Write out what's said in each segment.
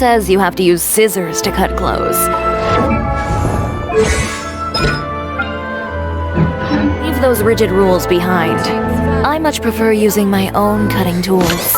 says you have to use scissors to cut clothes. Leave those rigid rules behind. I much prefer using my own cutting tools.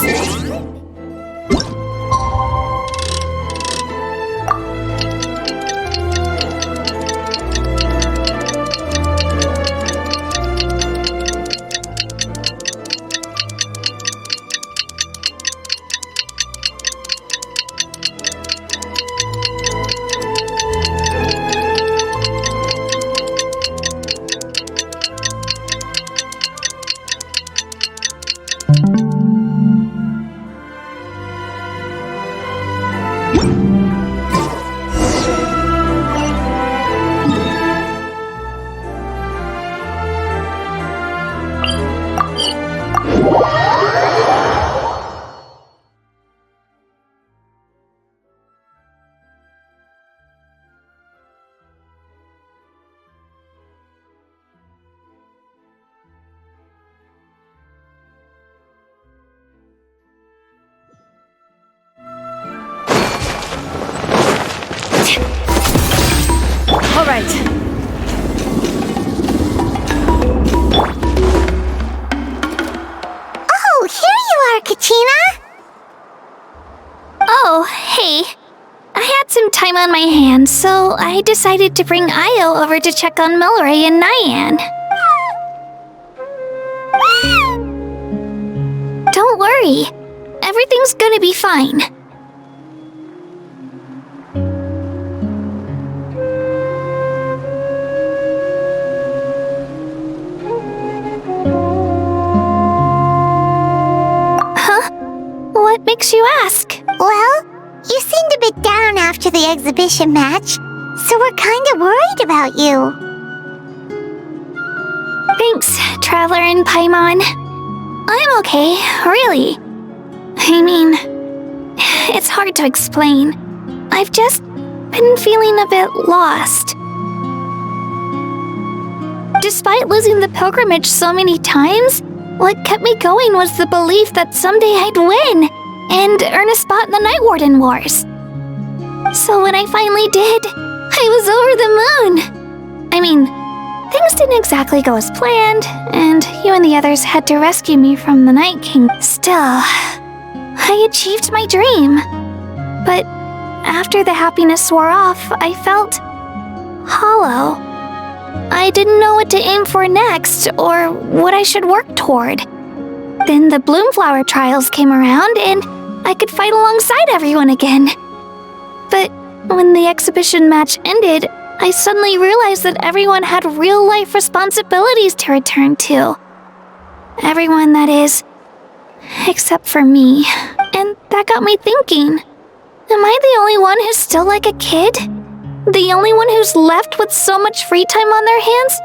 All right. Oh, here you are, Katrina. Oh, hey. I had some time on my hands, so I decided to bring Io over to check on Milray and Nyan. Don't worry. Everything's gonna be fine. What makes you ask? Well, you seemed a bit down after the exhibition match, so we're kind of worried about you. Thanks, Traveler and Paimon. I'm okay, really. I mean, it's hard to explain. I've just been feeling a bit lost. Despite losing the pilgrimage so many times, what kept me going was the belief that someday I'd win and earn a spot in the Night Warden Wars. So when I finally did, I was over the moon. I mean, things didn't exactly go as planned, and you and the others had to rescue me from the Night King. Still, I achieved my dream. But after the happiness wore off, I felt hollow. I didn't know what to aim for next, or what I should work toward. Then the Bloomflower trials came around, and I could fight alongside everyone again. But when the exhibition match ended, I suddenly realized that everyone had real-life responsibilities to return to. Everyone, that is, except for me. And that got me thinking, am I the only one who's still like a kid? The only one who's left with so much free time on their hands?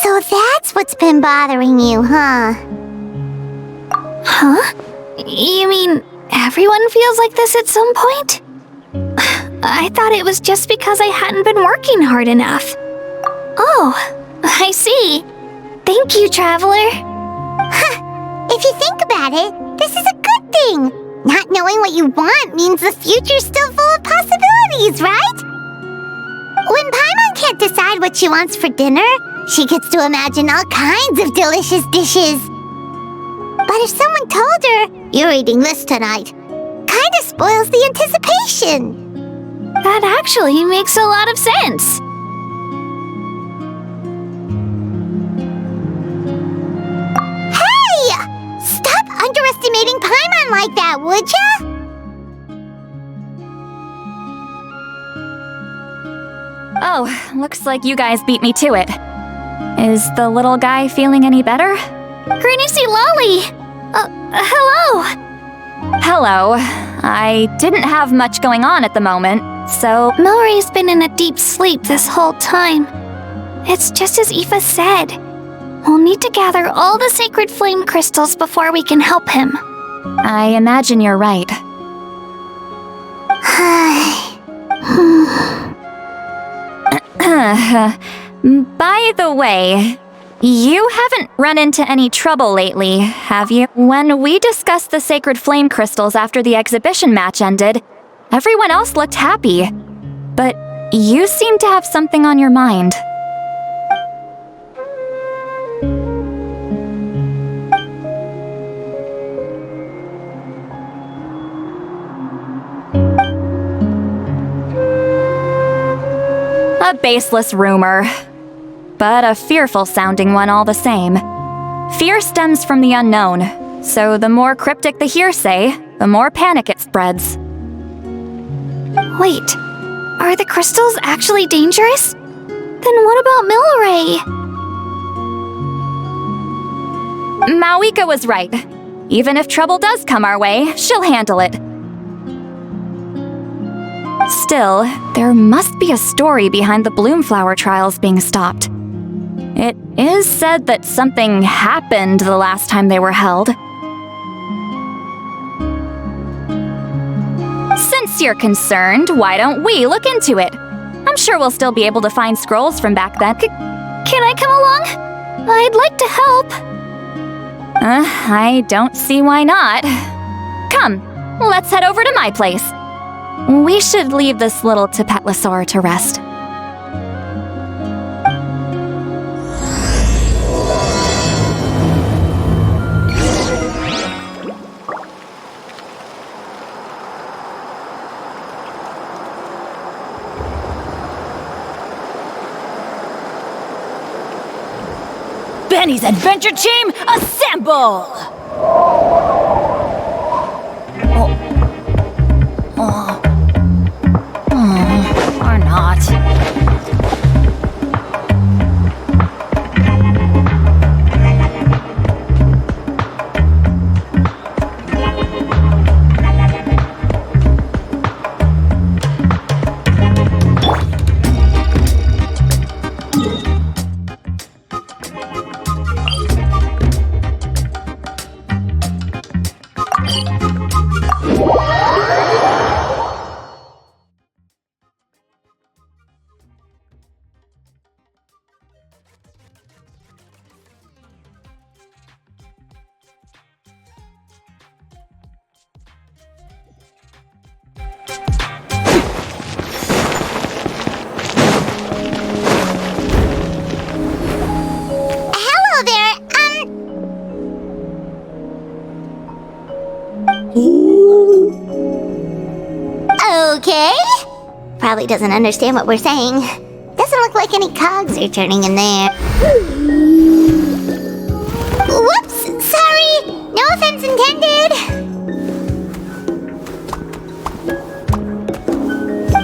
So that's what's been bothering you, huh? Huh? You mean everyone feels like this at some point? I thought it was just because I hadn't been working hard enough. Oh, I see. Thank you, Traveler. If you think about it, this is a good thing. Not knowing what you want means the future's still full of possibilities, right? When Paimon can't decide what she wants for dinner, she gets to imagine all kinds of delicious dishes. But if someone told her, you're eating this tonight, kinda spoils the anticipation. That actually makes a lot of sense. Hey! Stop underestimating Paimon like that, would ya? Oh, looks like you guys beat me to it. Is the little guy feeling any better? Granny C. Lolly! Hello! Hello. I didn't have much going on at the moment, so... Milray's been in a deep sleep this whole time. It's just as Aoife said. We'll need to gather all the sacred flame crystals before we can help him. I imagine you're right. By the way, you haven't run into any trouble lately, have you? When we discussed the sacred flame crystals after the exhibition match ended, Everyone else looked happy. But you seem to have something on your mind. A baseless rumor, but a fearful-sounding one all the same. Fear stems from the unknown, so the more cryptic the hearsay, the more panic it spreads. Wait, are the crystals actually dangerous? Then what about Milray? Mawika was right. Even if trouble does come our way, she'll handle it. Still, there must be a story behind the Bloomflower trials being stopped. It is said that something happened the last time they were held. Since you're concerned, why don't we look into it? I'm sure we'll still be able to find scrolls from back then. Can I come along? I'd like to help. I don't see why not. Come, let's head over to my place. We should leave this little Tapetlosaur to rest. Benny's adventure team, assemble! Or not. Okay. Probably doesn't understand what we're saying. Doesn't look like any cogs are turning in there. Whoops! Sorry! No offense intended!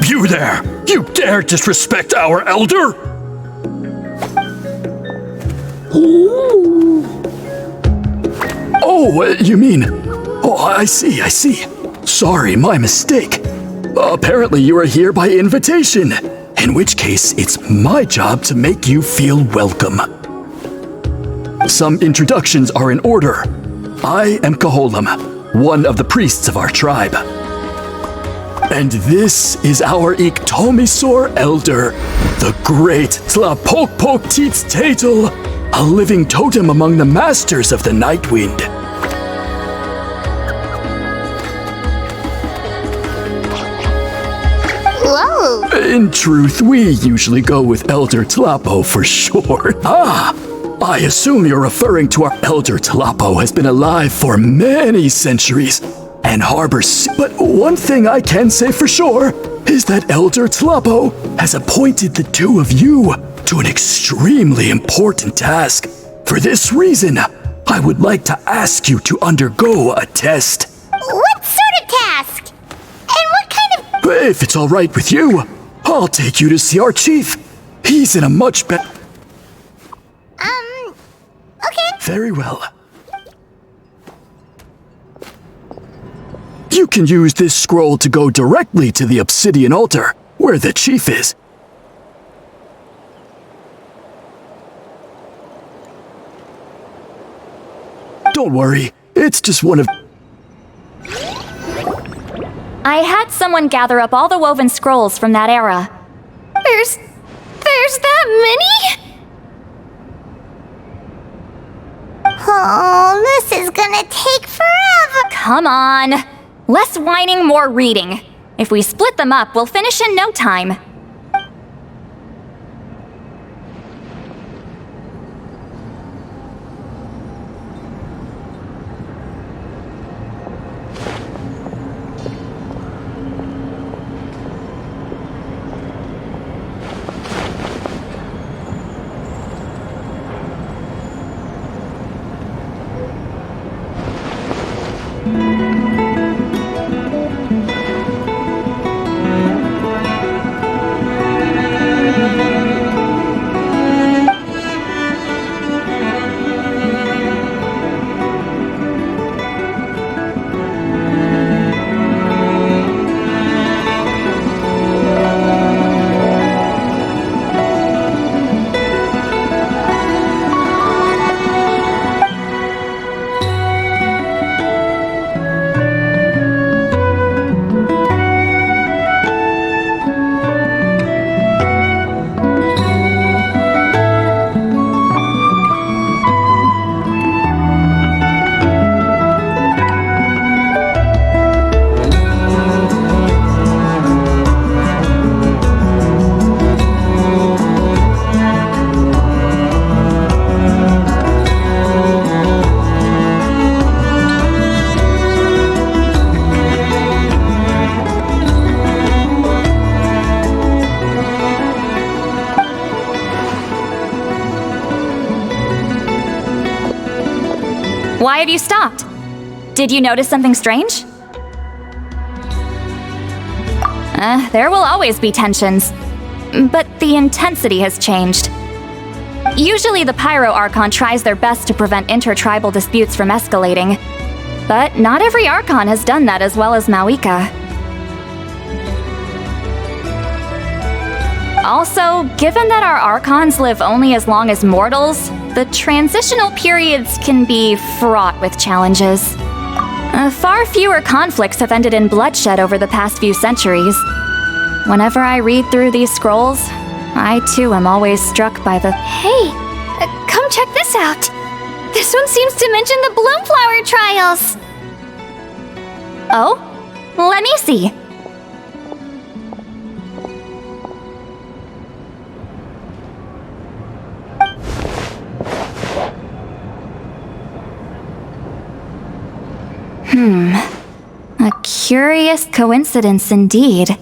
You there! You dare disrespect our elder? Oh, you mean... Oh, I see. Sorry, my mistake. Apparently you are here by invitation, in which case it's my job to make you feel welcome. Some introductions are in order. I am Kaholam, one of the priests of our tribe. And this is our Iktomisor elder, the great Tlapokpok Tatel, a living totem among the masters of the Night Wind. Whoa! In truth, we usually go with Elder Tlapo for short. I assume you're referring to our Elder Tlapo has been alive for many centuries and harbors. But one thing I can say for sure is that Elder Tlapo has appointed the two of you to an extremely important task. For this reason, I would like to ask you to undergo a test. What sort of task? And what kind of... If it's all right with you, I'll take you to see our chief. He's in a much better... Okay. Very well. You can use this scroll to go directly to the obsidian altar, where the chief is. Don't worry, it's just one of... I had someone gather up all the woven scrolls from that era. There's that many? Oh, this is gonna take forever. Come on. Less whining, more reading. If we split them up, we'll finish in no time. Why have you stopped? Did you notice something strange? There will always be tensions, but the intensity has changed. Usually the Pyro Archon tries their best to prevent intertribal disputes from escalating, but not every Archon has done that as well as Mawika. Also, given that our Archons live only as long as mortals, the transitional periods can be fraught with challenges. Far fewer conflicts have ended in bloodshed over the past few centuries. Whenever I read through these scrolls, I too am always struck by the— Hey, come check this out. This one seems to mention the Bloomflower trials. Oh? Let me see. A curious coincidence indeed.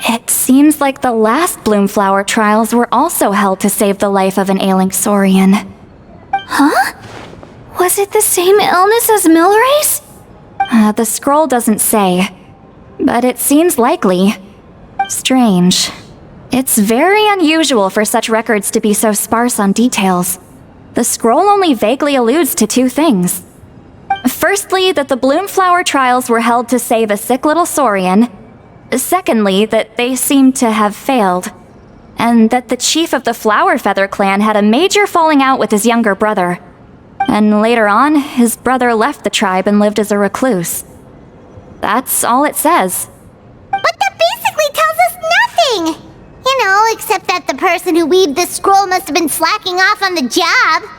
It seems like the last Bloomflower trials were also held to save the life of an ailing Saurian. Huh? Was it the same illness as Milray's? The scroll doesn't say, but it seems likely. Strange. It's very unusual for such records to be so sparse on details. The scroll only vaguely alludes to two things. Firstly, that the Bloomflower trials were held to save a sick little Saurian. Secondly, that they seem to have failed. And that the chief of the Flower Feather clan had a major falling out with his younger brother. And later on, his brother left the tribe and lived as a recluse. That's all it says. But that basically tells us nothing! You know, except that the person who weaved this scroll must have been slacking off on the job.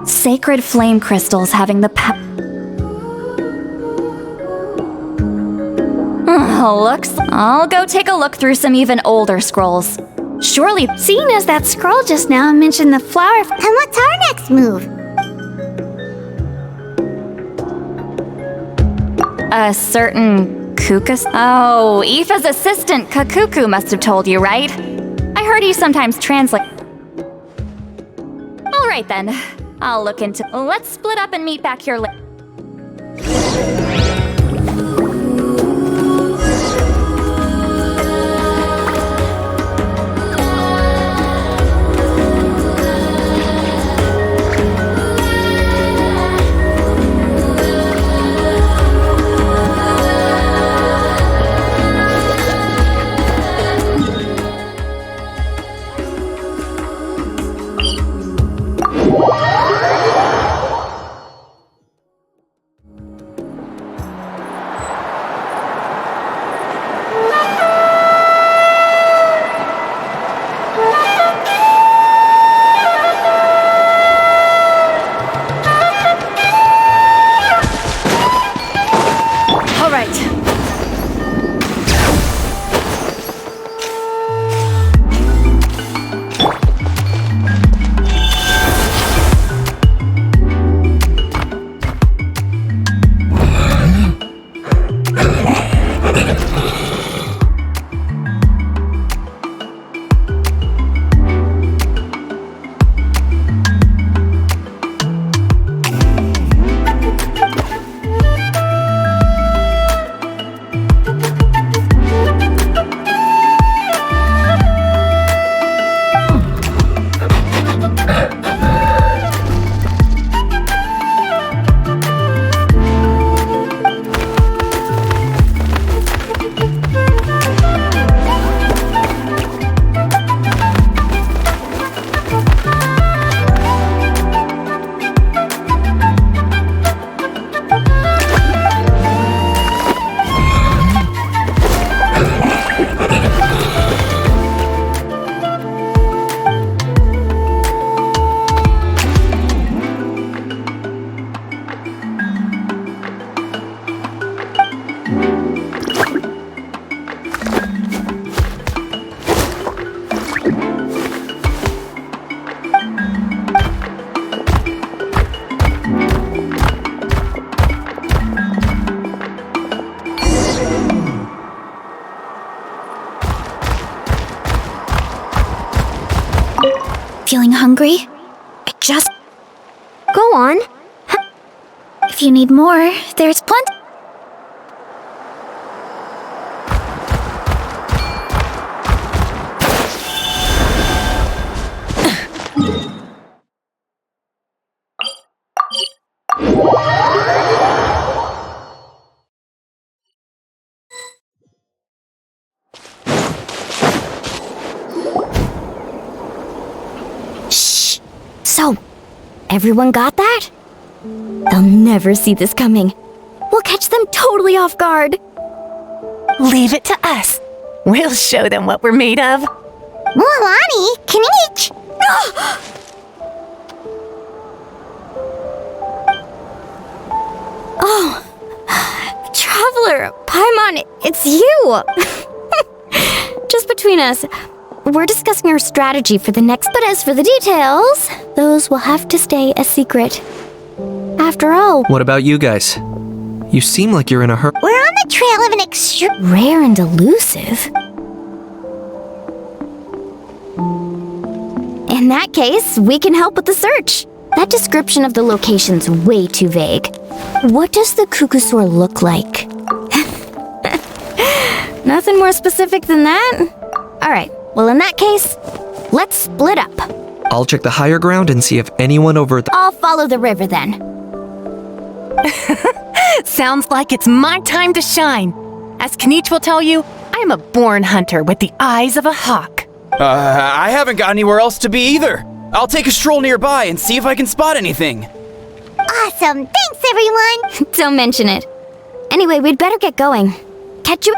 Sacred flame crystals having the looks. I'll go take a look through some even older scrolls. Surely, Seeing as that scroll just now mentioned the flower. And what's our next move? a certain Kukas. Oh, Aoife's assistant Kakuku must have told you, right? I heard he sometimes translate. All right then. I'll look into. Let's split up and meet back here later. feeling hungry. I just... Go on. If you need more, there's plenty. Shh! So, everyone got that? They'll never see this coming. We'll catch them totally off guard. Leave it to us. We'll show them what we're made of. Milani, Kinich! Oh, Traveler, Paimon, it's you! Just between us, we're discussing our strategy for the next, but as for the details, those will have to stay a secret. After all, What about you guys? You seem like you're in a hurry. we're on the trail of an rare and elusive. In that case, we can help with the search. That description of the location's way too vague. What does the Kukusaur look like? Nothing more specific than that? Alright, well in that case, let's split up. I'll check the higher ground and see if anyone over at the... I'll follow the river then. Sounds like it's my time to shine. As Kinich will tell you, I'm a born hunter with the eyes of a hawk. I haven't got anywhere else to be either. I'll take a stroll nearby and see if I can spot anything. Awesome, thanks everyone! Don't mention it. Anyway, we'd better get going. Catch you...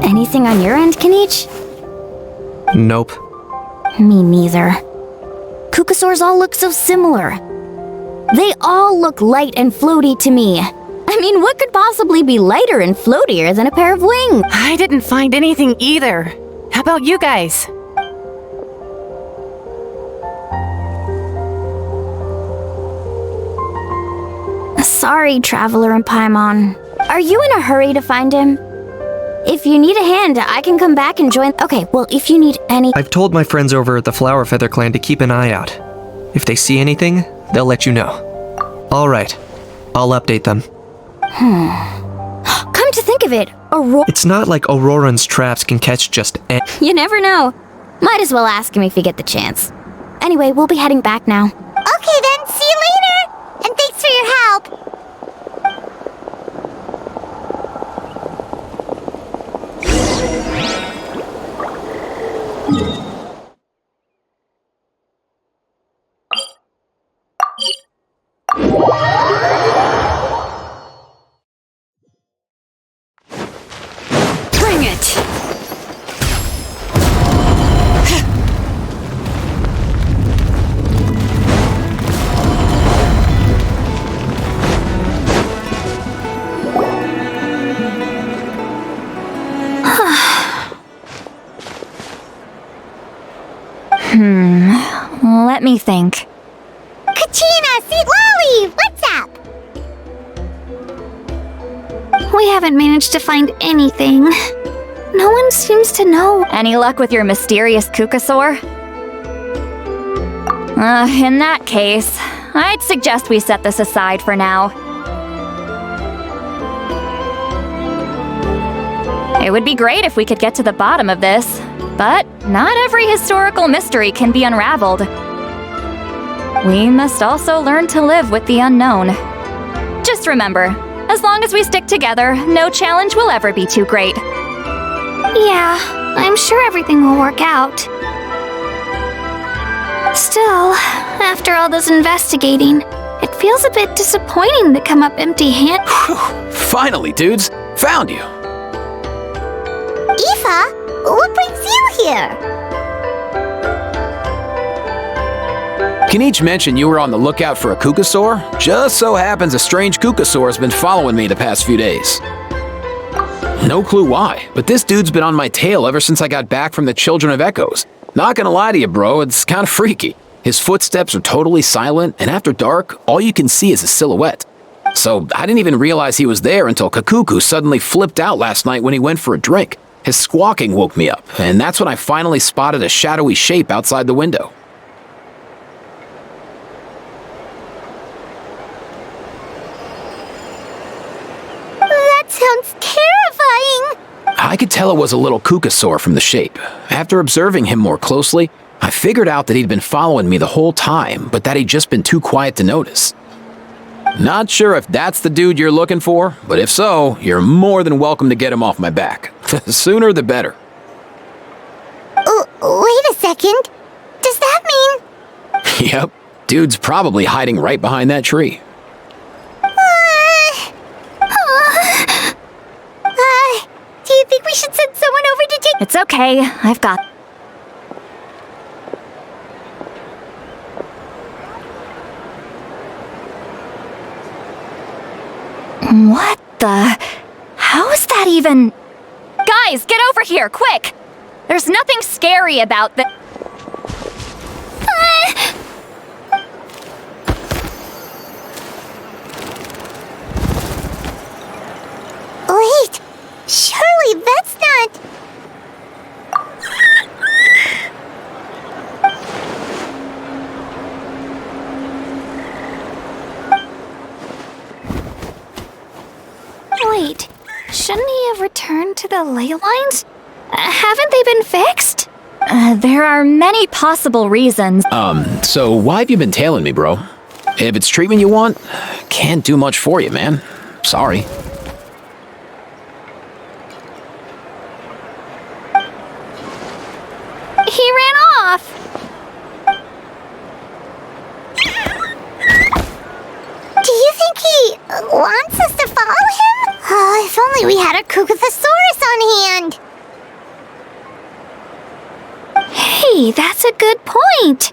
Anything on your end, Kinich? Nope. Me neither. Kukusaurs all look so similar. They all look light and floaty to me. I mean, what could possibly be lighter and floatier than a pair of wings? I didn't find anything either. How about you guys? Sorry, Traveler and Paimon. Are you in a hurry to find him? If you need a hand, I can come back and join. Okay, well, if you need any... I've told my friends over at the Flower Feather Clan to keep an eye out. If they see anything, they'll let you know. Alright, I'll update them. Come to think of it, It's not like Auroran's traps can catch just You never know. Might as well ask him if you get the chance. Anyway, we'll be heading back now. Okay then, see you later! And thanks for your help! Bring it! Let me think. Kachina, Seed Lolly, what's up? We haven't managed to find anything. No one seems to know. Any luck with your mysterious Kukasaur? In that case, I'd suggest we set this aside for now. It would be great if we could get to the bottom of this, but not every historical mystery can be unraveled. We must also learn to live with the unknown. Just remember, as long as we stick together, no challenge will ever be too great. Yeah, I'm sure everything will work out. Still, after all this investigating, it feels a bit disappointing to come up empty-handed. Finally, dudes, found you. Aoife, what brings you here? Can mention you were on the lookout for a Kukasaur? Just so happens a strange Kukasaur has been following me the past few days. No clue why, but this dude's been on my tail ever since I got back from the Children of Echoes. Not gonna lie to you, bro, it's kinda freaky. His footsteps are totally silent, and after dark, all you can see is a silhouette. So I didn't even realize he was there until Kakuku suddenly flipped out last night when he went for a drink. His squawking woke me up, and that's when I finally spotted a shadowy shape outside the window. That sounds terrifying. I could tell it was a little Kukasaur from the shape. After observing him more closely, I figured out that he'd been following me the whole time, but that he'd just been too quiet to notice. Not sure if that's the dude you're looking for, but if so, you're more than welcome to get him off my back. The sooner the better. Wait a second. Does that mean... Yep, dude's probably hiding right behind that tree. Do you think we should send someone over to take... It's okay, I've got... What the... How's that even... Guys, get over here, quick! There's nothing scary about the... Wait, surely that's not... Wait, shouldn't he have returned to the ley lines? Haven't they been fixed? There are many possible reasons. So why have you been tailing me, bro? If it's treatment you want, can't do much for you, man. Sorry. He ran off! Do you think he wants us to follow him? Oh, if only we had a Kugathosaurus on hand. Hey, that's a good point.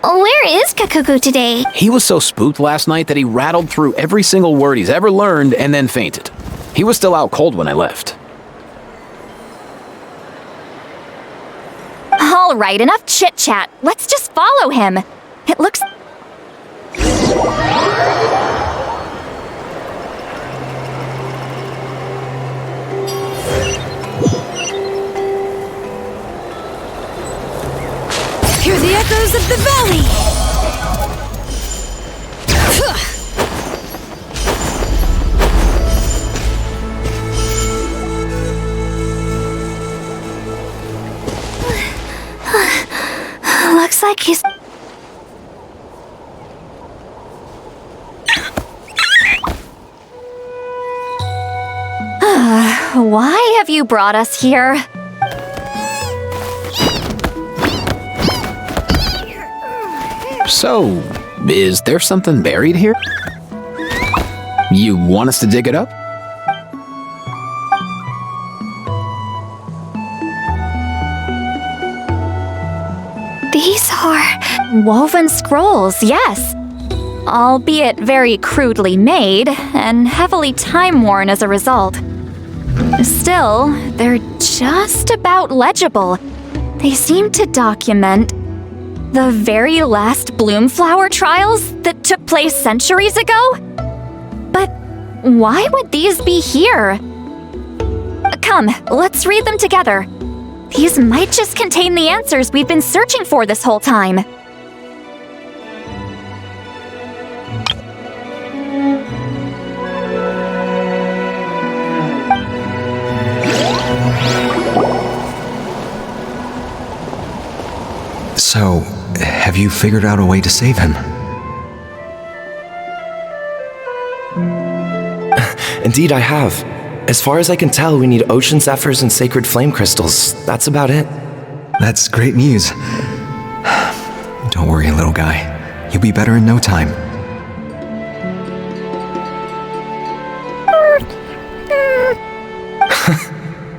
Where is Kakuku today? He was so spooked last night that he rattled through every single word he's ever learned and then fainted. He was still out cold when I left. All right, enough chit-chat. Let's just follow him. It looks... Hear the echoes of the valley! Looks like he's... Why have you brought us here? So, is there something buried here? You want us to dig it up? These are... Woven scrolls, yes. Albeit very crudely made and heavily time-worn as a result. Still, they're just about legible. They seem to document the very last bloom flower trials that took place centuries ago? But Why would these be here? Come, let's read them together. These might just contain the answers we've been searching for this whole time. So, have you figured out a way to save him? Indeed, I have. As far as I can tell, we need ocean zephyrs and sacred flame crystals. That's about it. That's great news. Don't worry, little guy. You'll be better in no time.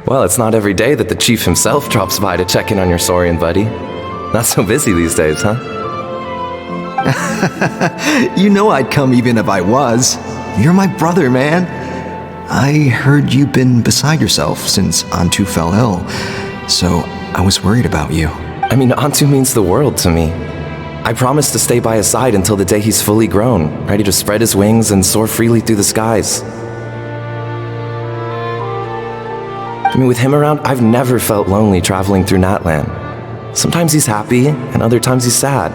Well, it's not every day that the chief himself drops by to check in on your Saurian buddy. Not so busy these days, huh? You know I'd come even if I was. You're my brother, man. I heard you've been beside yourself since Antu fell ill, so I was worried about you. I mean, Antu means the world to me. I promised to stay by his side until the day he's fully grown, ready to spread his wings and soar freely through the skies. I mean, with him around, I've never felt lonely traveling through Natlan. Sometimes he's happy, and other times he's sad.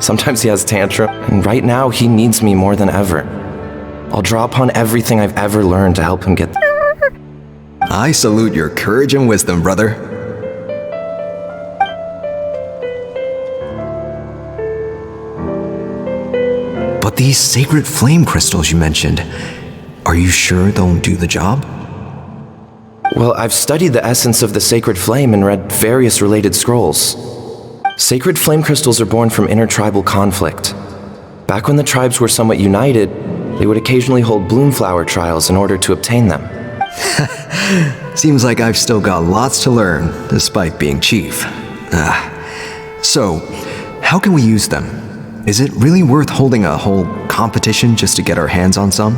Sometimes he has tantrum, and right now he needs me more than ever. I'll draw upon everything I've ever learned to help him get there. I salute your courage and wisdom, brother. But these sacred flame crystals you mentioned, are you sure they'll do the job? Well, I've studied the essence of the sacred flame and read various related scrolls. Sacred flame crystals are born from intertribal conflict. Back when the tribes were somewhat united, they would occasionally hold bloom flower trials in order to obtain them. Seems like I've still got lots to learn, despite being chief. So, how can we use them? Is it really worth holding a whole competition just to get our hands on some?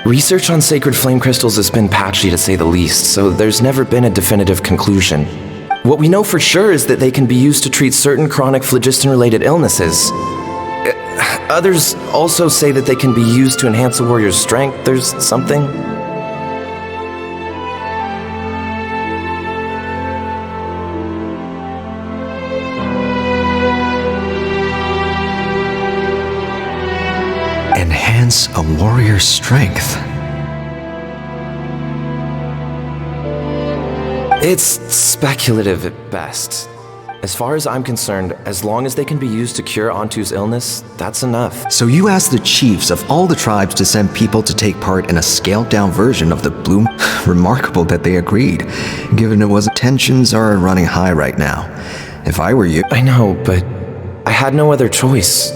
Research on sacred flame crystals has been patchy to say the least, so there's never been a definitive conclusion. What we know for sure is that they can be used to treat certain chronic phlogiston-related illnesses. Others also say that they can be used to enhance a warrior's strength. There's something. Enhance a warrior's strength. It's speculative at best. As far as I'm concerned, as long as they can be used to cure Antu's illness, that's enough. So you asked the chiefs of all the tribes to send people to take part in a scaled-down version of the bloom? Remarkable that they agreed, given it was tensions are running high right now. If I were you... I know, but I had no other choice.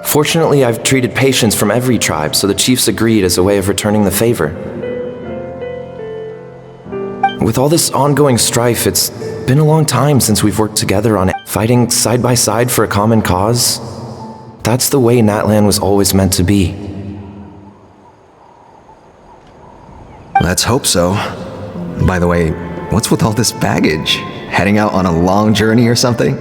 Fortunately, I've treated patients from every tribe, so the chiefs agreed as a way of returning the favor. With all this ongoing strife, it's been a long time since we've worked together on it, fighting side by side for a common cause. That's the way Natlan was always meant to be. Let's hope so. By the way, what's with all this baggage? Heading out on a long journey or something?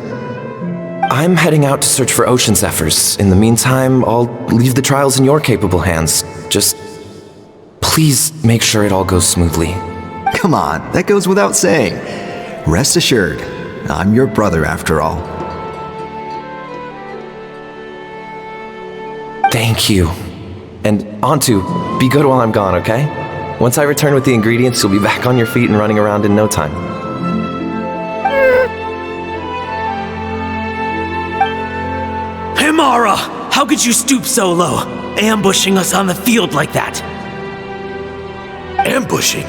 I'm heading out to search for ocean zephyrs. In the meantime, I'll leave the trials in your capable hands. Just please make sure it all goes smoothly. Come on, that goes without saying. Rest assured, I'm your brother after all. Thank you. And Antu, be good while I'm gone, okay? Once I return with the ingredients, you'll be back on your feet and running around in no time. Himara! How could you stoop so low, ambushing us on the field like that? Ambushing?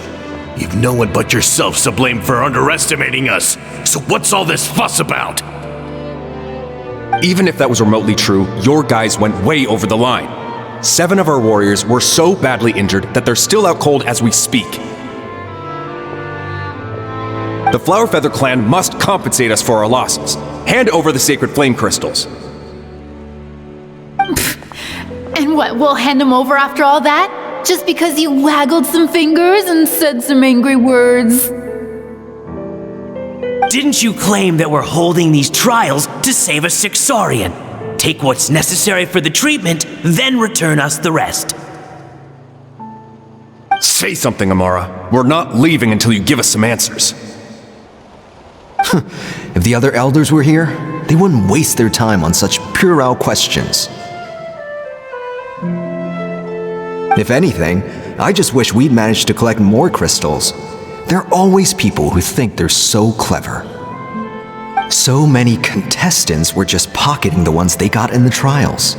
You've no one but yourself to blame for underestimating us. So what's all this fuss about? Even if that was remotely true, your guys went way over the line. 7 of our warriors were so badly injured that they're still out cold as we speak. The Flower Feather clan must compensate us for our losses. Hand over the sacred flame crystals. And what, we'll hand them over after all that? Just because you waggled some fingers and said some angry words? Didn't you claim that we're holding these trials to save a sick Saurian? Take what's necessary for the treatment, then return us the rest. Say something, Amara. We're not leaving until you give us some answers. If the other elders were here, they wouldn't waste their time on such puerile questions. If anything, I just wish we'd managed to collect more crystals. There are always people who think they're so clever. So many contestants were just pocketing the ones they got in the trials.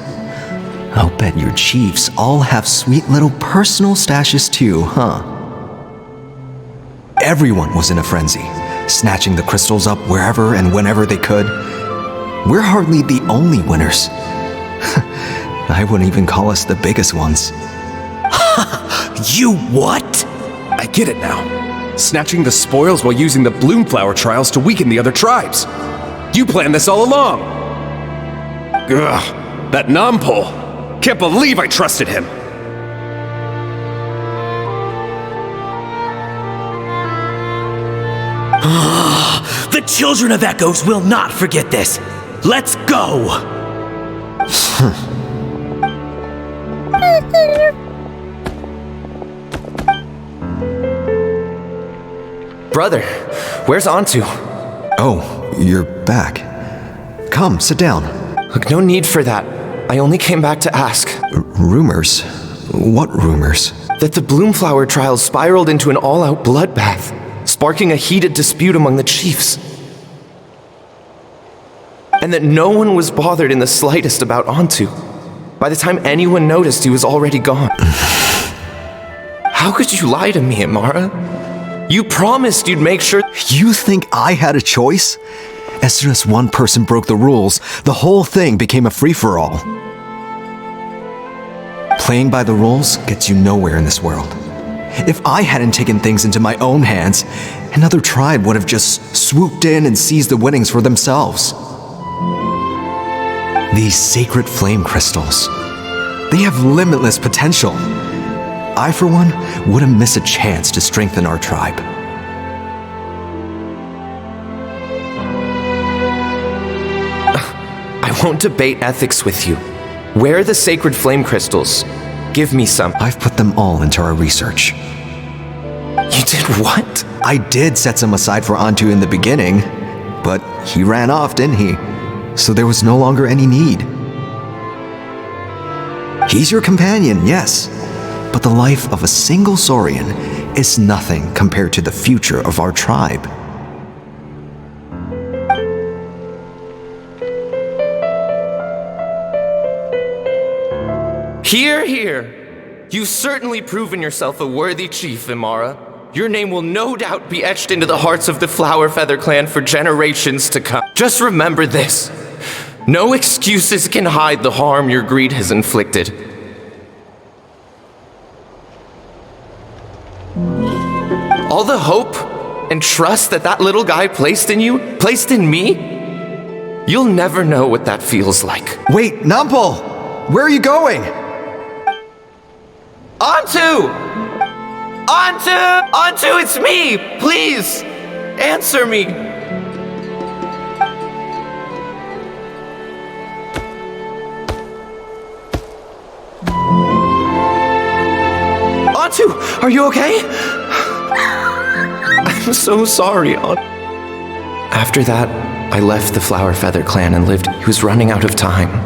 I'll bet your chiefs all have sweet little personal stashes too, huh? Everyone was in a frenzy, snatching the crystals up wherever and whenever they could. We're hardly the only winners. I wouldn't even call us the biggest ones. You what? I get it now. Snatching the spoils while using the Bloomflower trials to weaken the other tribes. You planned this all along. Ugh, that Nompole. Can't believe I trusted him. The children of Echoes will not forget this. Let's go! Brother, where's Antu? Oh, you're back. Come, sit down. Look, no need for that. I only came back to ask. Rumors? What rumors? That the Bloomflower trials spiraled into an all-out bloodbath, sparking a heated dispute among the chiefs. And that no one was bothered in the slightest about Antu. By the time anyone noticed, he was already gone. How could you lie to me, Amara? You promised you'd make sure— You think I had a choice? As soon as one person broke the rules, the whole thing became a free-for-all. Playing by the rules gets you nowhere in this world. If I hadn't taken things into my own hands, another tribe would have just swooped in and seized the winnings for themselves. These sacred flame crystals, they have limitless potential. I, for one, wouldn't miss a chance to strengthen our tribe. I won't debate ethics with you. Where are the sacred flame crystals? Give me some. I've put them all into our research. You did what? I did set some aside for Antu in the beginning, but he ran off, didn't he? So there was no longer any need. He's your companion, yes, but the life of a single Saurian is nothing compared to the future of our tribe. Hear, hear! You've certainly proven yourself a worthy chief, Imara. Your name will no doubt be etched into the hearts of the Flower Feather clan for generations to come. Just remember this. No excuses can hide the harm your greed has inflicted. All the hope and trust that little guy placed in you, placed in me, you'll never know what that feels like. Wait, Nompole! Where are you going? Antu! Antu! Antu, it's me! Please! Answer me! Antu, are you okay? I'm so sorry, Antu. After that, I left the Flower Feather clan and lived. He was running out of time.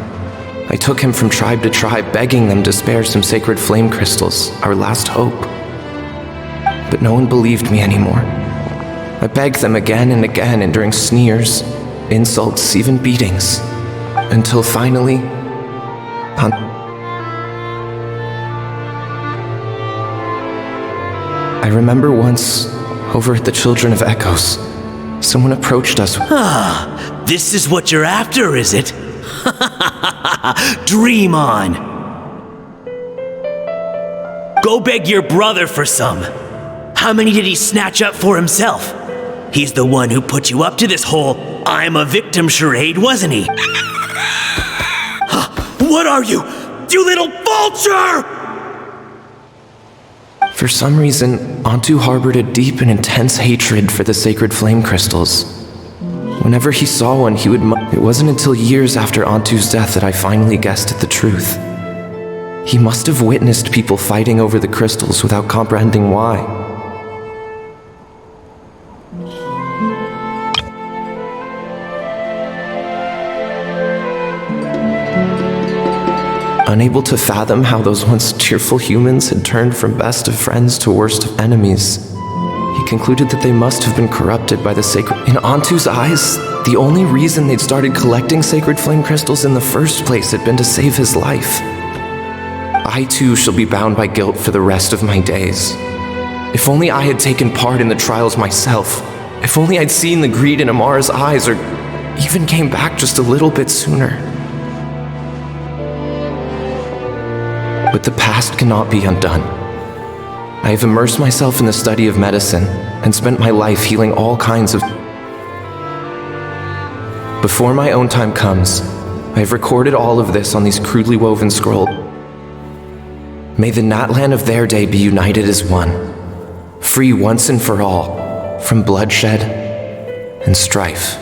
I took him from tribe to tribe, begging them to spare some sacred flame crystals, our last hope. But no one believed me anymore. I begged them again and again, enduring sneers, insults, even beatings. Until finally, I remember once, over at the Children of Echoes, someone approached us. Ah, this is what you're after, is it? Dream on. Go beg your brother for some. How many did he snatch up for himself? He's the one who put you up to this whole I'm a victim charade, wasn't he? What are you little vulture? For some reason, Antu harbored a deep and intense hatred for the sacred flame crystals. Whenever he saw one, he would It wasn't until years after Antu's death that I finally guessed at the truth. He must have witnessed people fighting over the crystals without comprehending why. Unable to fathom how those once cheerful humans had turned from best of friends to worst of enemies, he concluded that they must have been corrupted by the sacred... In Antu's eyes, the only reason they'd started collecting sacred flame crystals in the first place had been to save his life. I too shall be bound by guilt for the rest of my days. If only I had taken part in the trials myself. If only I'd seen the greed in Amara's eyes, or even came back just a little bit sooner. But the past cannot be undone. I have immersed myself in the study of medicine and spent my life healing all kinds of... Before my own time comes, I have recorded all of this on these crudely woven scrolls. May the Natlan of their day be united as one, free once and for all from bloodshed and strife.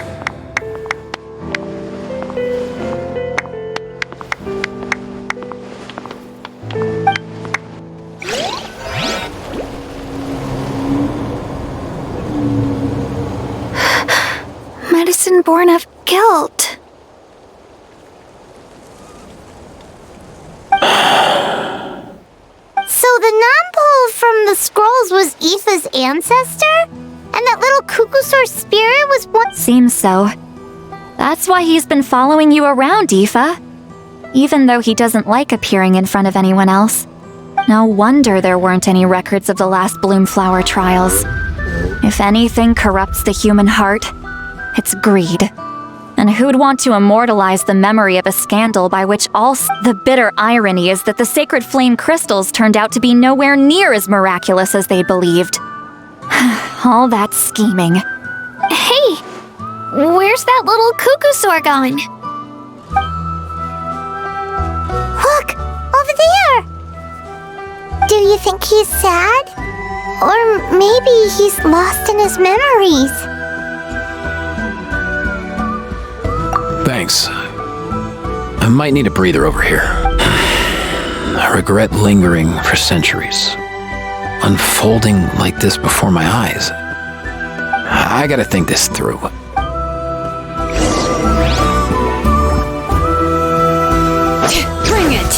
Medicine born of guilt. So the non-pole from the scrolls was Aoife's ancestor? And that little Cuckoosaur spirit was what? Seems so. That's why he's been following you around, Aoife. Even though he doesn't like appearing in front of anyone else. No wonder there weren't any records of the last Bloomflower trials. If anything corrupts the human heart, it's greed. And who'd want to immortalize the memory of a scandal by which the bitter irony is that the sacred flame crystals turned out to be nowhere near as miraculous as they believed. All that scheming. Hey! Where's that little Cuckoosaur gone? Look! Over there! Do you think he's sad? Or maybe he's lost in his memories? Thanks. I might need a breather over here. I regret lingering for centuries. Unfolding like this before my eyes. I gotta think this through. Bring it!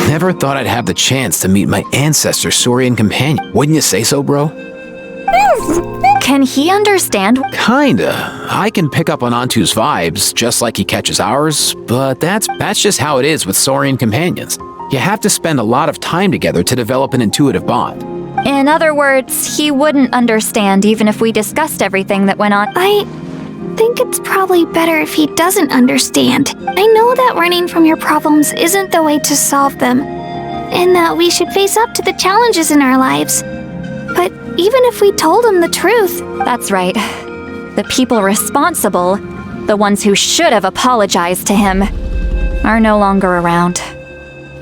Never thought I'd have the chance to meet my ancestor, Saurian companion. Wouldn't you say so, bro? Can he understand? Kinda. I can pick up on Antu's vibes, just like he catches ours, but that's just how it is with Saurian companions. You have to spend a lot of time together to develop an intuitive bond. In other words, he wouldn't understand even if we discussed everything that went on. I think it's probably better if he doesn't understand. I know that running from your problems isn't the way to solve them, and that we should face up to the challenges in our lives. But even if we told him the truth... That's right. The people responsible, the ones who should have apologized to him, are no longer around.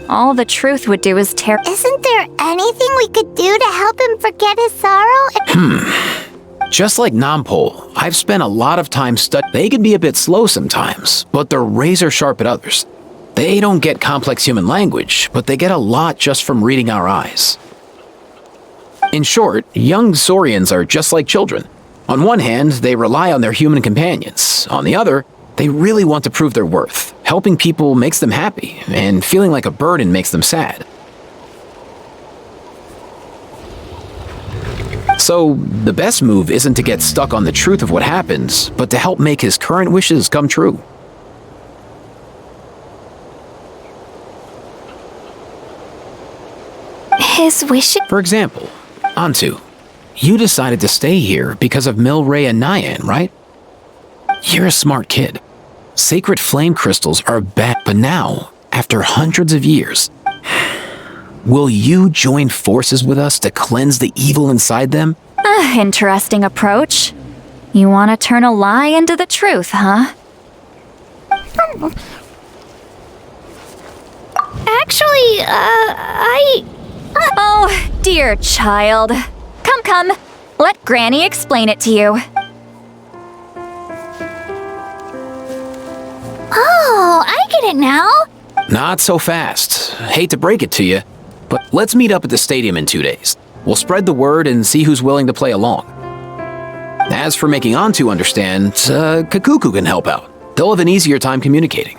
All the truth would do is tear... Isn't there anything we could do to help him forget his sorrow? Just like Nampol, I've spent a lot of time studying. They can be a bit slow sometimes, but they're razor sharp at others. They don't get complex human language, but they get a lot just from reading our eyes. In short, young Saurians are just like children. On one hand, they rely on their human companions. On the other, they really want to prove their worth. Helping people makes them happy, and feeling like a burden makes them sad. So, the best move isn't to get stuck on the truth of what happens, but to help make his current wishes come true. His wishes? For example, Antu, you decided to stay here because of Milray and Nyan, right? You're a smart kid. Sacred flame crystals are bad, but now, after hundreds of years, will you join forces with us to cleanse the evil inside them? Interesting approach. You want to turn a lie into the truth, huh? Actually, Oh, dear child. Come. Let Granny explain it to you. Oh, I get it now. Not so fast. Hate to break it to you, but let's meet up at the stadium in 2 days. We'll spread the word and see who's willing to play along. As for making Antu understand, Kakuku can help out. They'll have an easier time communicating.